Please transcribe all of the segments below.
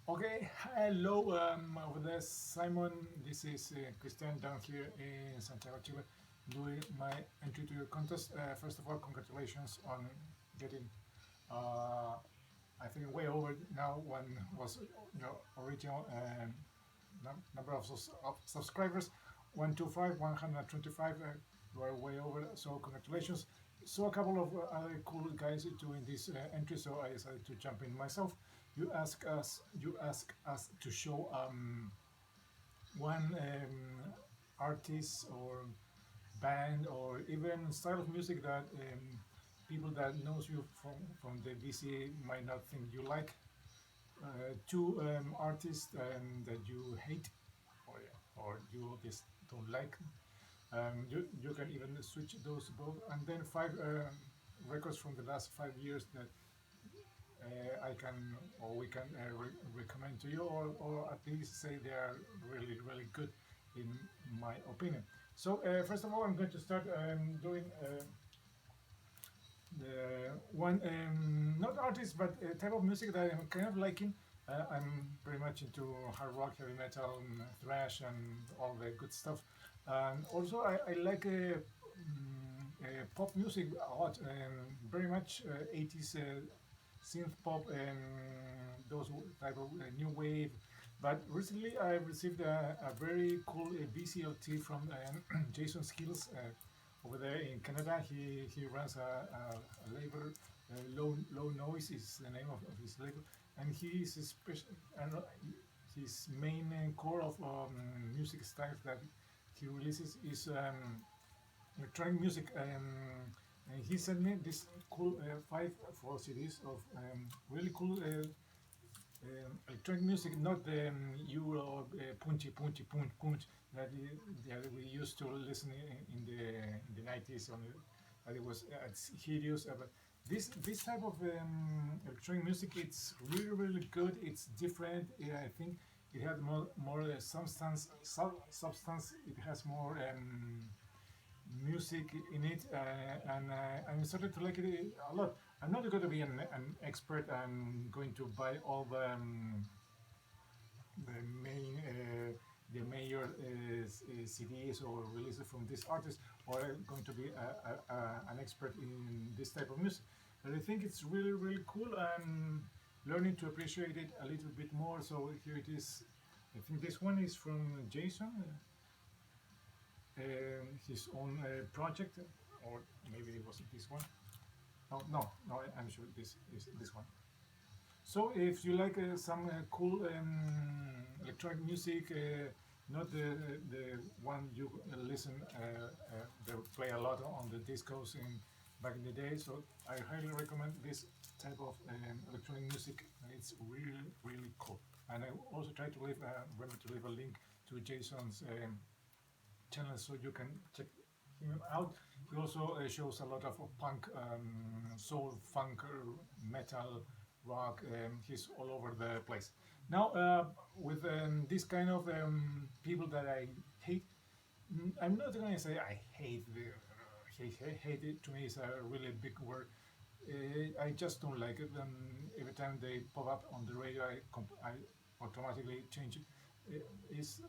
Okay, hello over there, Simon. This is Christian down here in Santiago, Chile, doing my entry to your contest. First of all, congratulations on getting, uh, I think, way over now. One was your original number of subscribers, 125, 125. You are way over, so congratulations. So a couple of other cool guys doing this entry, so I decided to jump in myself. You ask us to show one artist or band or even style of music that people that knows you from the VC might not think you like. Two artists that you hate or you just don't like. You can even switch those both, and then five records from the last 5 years that I can or we can recommend to you, or at least say they are really, really good in my opinion. So, first of all, I'm going to start doing the one, not artist, but type of music that I'm kind of liking. I'm pretty much into hard rock, heavy metal, thrash, and all the good stuff. And also, I like pop music a lot, very much 80s synth pop and those type of new wave. But recently, I received a very cool VCLT from Jason Skills over there in Canada. He runs a label. Low Noise is the name of his label, and he is special. And his main core of music styles that he releases is electronic music. And he sent me this cool 4 CDs of really cool electronic music, not the Euro punchy punchy punch punch that we used to listen in the 90s on that it was hideous. But this type of electronic music, it's really really good. It's different. I think it has more substance. It has more music in it, and I'm started to like it a lot. I'm not going to be an expert. I'm going to buy all the main the major CDs or releases from this artist, or I'm going to be an expert in this type of music. But I think it's really really cool, and learning to appreciate it a little bit more. So here it is. I think this one is from Jason, his own project, or maybe it was this one. No, I'm sure this is this one. So if you like some cool electronic music, not the one you listen, they play a lot on the discos in back in the day. So I highly recommend this type of electronic music. It's really really cool. And I also try to leave remember to leave a link to Jason's channel so you can check him out. He also shows a lot of punk, soul, funk, metal, rock. He's all over the place. Now, with this kind of people that I hate, I'm not going to say I hate hate it. To me, is a really big word. I just don't like it. Every time they pop up on the radio, I automatically change it. Is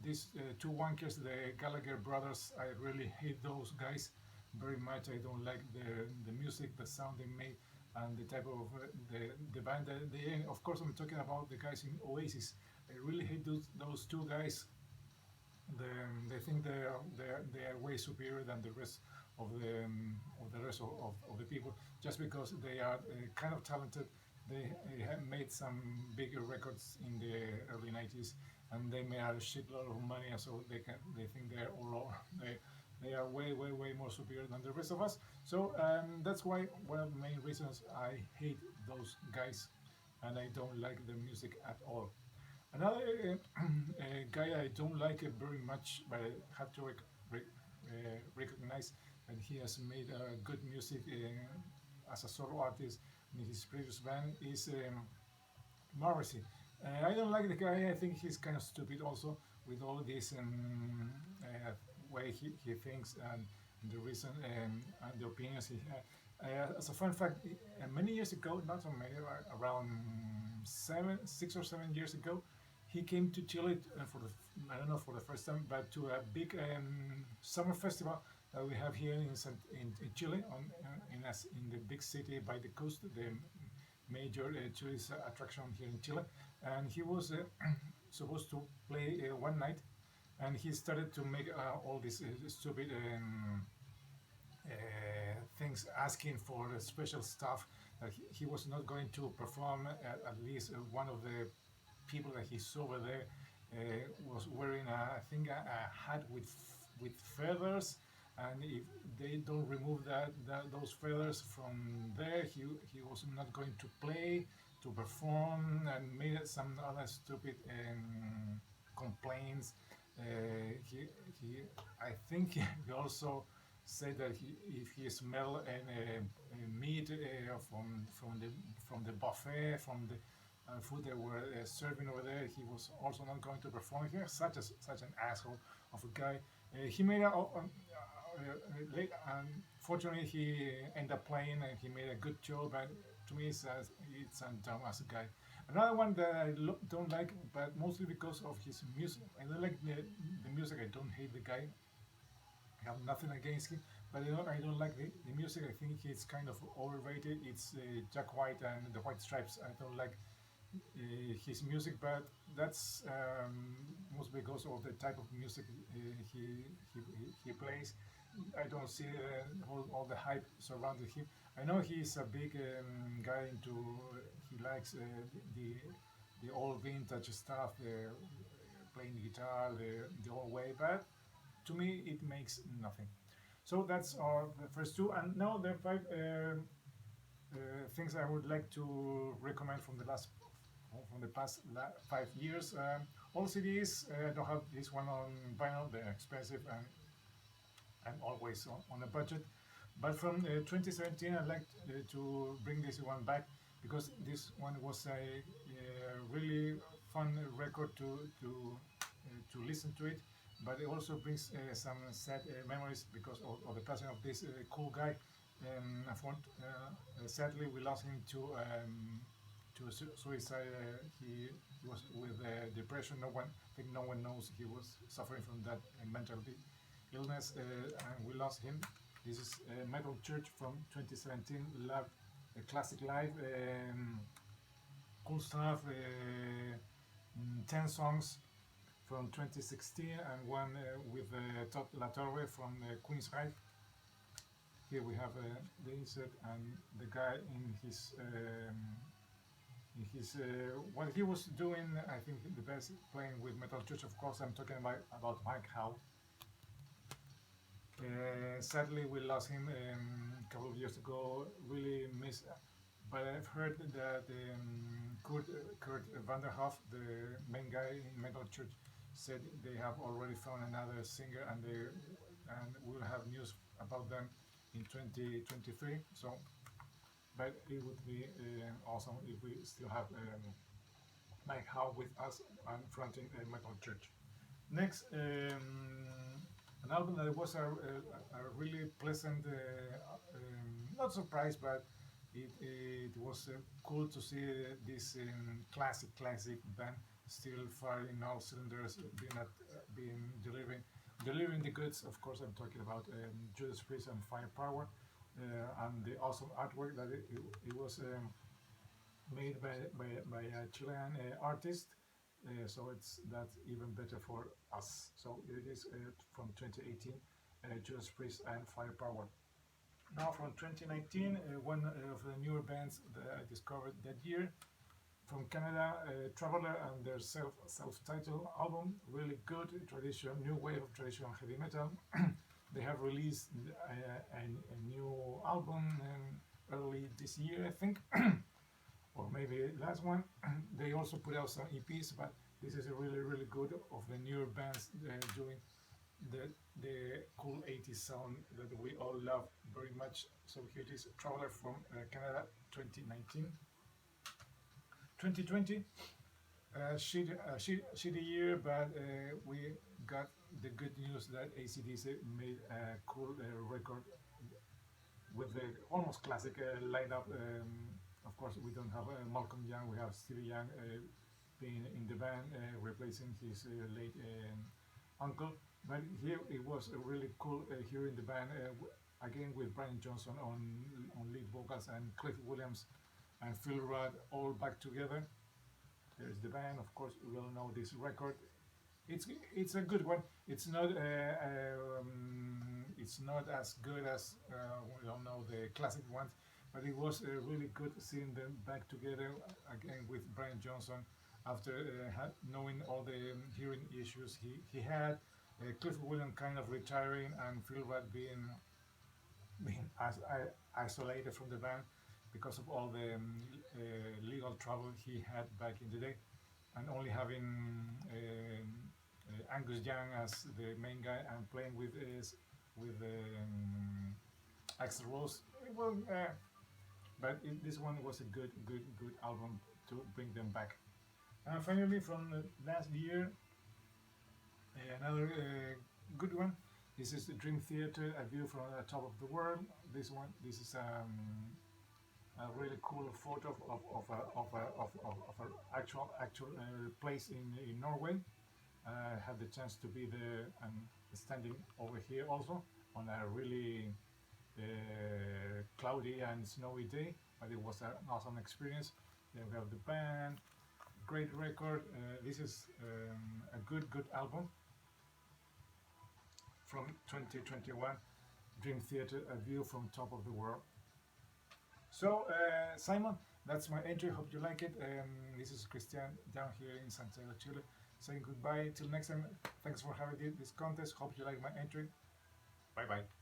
these two wankers, the Gallagher brothers? I really hate those guys very much. I don't like the music, the sound they make, and the type of the band that they. Of course, I'm talking about the guys in Oasis. I really hate those two guys. They think they are way superior than the rest of the rest of the people, just because they are kind of talented. They have made some bigger records in the early 90s, and they made a shitload of money, so they think they're all they are way more superior than the rest of us. So that's why one of the main reasons I hate those guys, and I don't like the music at all. Another guy I don't like very much, but I have to recognize that he has made good music as a solo artist in his previous band is Morrissey. I don't like the guy. I think he's kind of stupid also with all this way he thinks and the reason and the opinions he had. As a fun fact, many years ago, not so many, around 6 or 7 years ago, he came to Chile for the I don't know for the first time, but to a big summer festival that we have here in Chile, in the big city by the coast, the major tourist attraction here in Chile. And he was supposed to play one night, and he started to make all these stupid things, asking for special stuff that he was not going to perform. At least one of the people that he saw over there was wearing I think a hat with feathers, and if they don't remove those feathers from there, he was not going to play, to perform, and made some other stupid complaints. Uh, he, he, I think he also said that if he smell meat from the buffet, from the food they were serving over there, he was also not going to perform here. Such an asshole of a guy. He made fortunately he ended up playing and he made a good job. But to me, it's a dumb as a guy. Another one that I don't like, but mostly because of his music. I don't like the music. I don't hate the guy. I have nothing against him, but I don't like the music. I think he's kind of overrated. It's Jack White and the White Stripes. I don't like his music, but that's mostly because of the type of music he plays. I don't see all the hype surrounding him. I know he's a big guy into. He likes the old vintage stuff, playing guitar the old way, but to me it makes nothing. So that's our the first two, and now the five things I would like to recommend from the past 5 years. All CDs. I don't have this one on vinyl; they're expensive, and I'm always on a budget. But from 2017, I'd like to bring this one back because this one was a really fun record to listen to it. But it also brings some sad memories because of the passing of this cool guy. Sadly, we lost him to suicide. He was with depression. I think no one knows he was suffering from that mental illness, and we lost him. This is Metal Church from 2017. Love, classic live, cool stuff. 10 songs from 2016 and one with Todd La Torre from Queen's Ride. Here we have the insert and the guy in his what he was doing. I think the best playing with Metal Church. Of course, I'm talking about Mike Howe. Sadly, we lost him a couple of years ago. Really miss, but I've heard that Kurt Vanderhoff, the main guy in Metal Church, said they have already found another singer, and we'll have news about them in 2023. So, but it would be awesome if we still have Mike Howe with us and fronting Metal Church. Next, an album that was a really pleasant, not surprise, but it was cool to see this classic band still firing all cylinders, delivering the goods. Of course, I'm talking about Judas Priest and Firepower, and the awesome artwork that it was made by a Chilean artist. So that's even better for us. So it is from 2018, Judas Priest and Firepower. Now from 2019, one of the newer bands that I discovered that year from Canada, Traveler, and their self-titled album, really good new wave of traditional heavy metal. They have released a new album early this year, I think. Or maybe last one. They also put out some EPs, but this is a really good of the newer bands doing the cool 80s sound that we all love very much. So here it is, Traveler from Canada, 2019. 2020, shitty year, but we got the good news that AC/DC made a cool record with the almost classic lineup Of course, we don't have Malcolm Young. We have Stevie Young being in the band, replacing his late uncle. But here it was really cool hearing the band again with Brian Johnson on lead vocals and Cliff Williams and Phil Rudd all back together. There's the band. Of course, we all know this record. It's a good one. It's not as good as we all know the classic ones, but it was really good seeing them back together again with Brian Johnson after knowing all the hearing issues he had. Cliff Williams kind of retiring and Phil Rudd being isolated from the band because of all the legal trouble he had back in the day, and only having Angus Young as the main guy and playing with Axl Rose. Well, but this one was a good album to bring them back. And finally, from last year, another good one. This is the Dream Theater, a view from the top of the world. This is a really cool photo of an actual place in Norway. I had the chance to be there and standing over here also on a really cloudy and snowy day, but it was an awesome experience. Then we have the band, great record. This is a good album from 2021, Dream Theater, a view from top of the world. So, Simon, that's my entry. Hope you like it. This is Christian down here in Santiago, Chile, saying goodbye till next time. Thanks for having this contest. Hope you like my entry. Bye bye.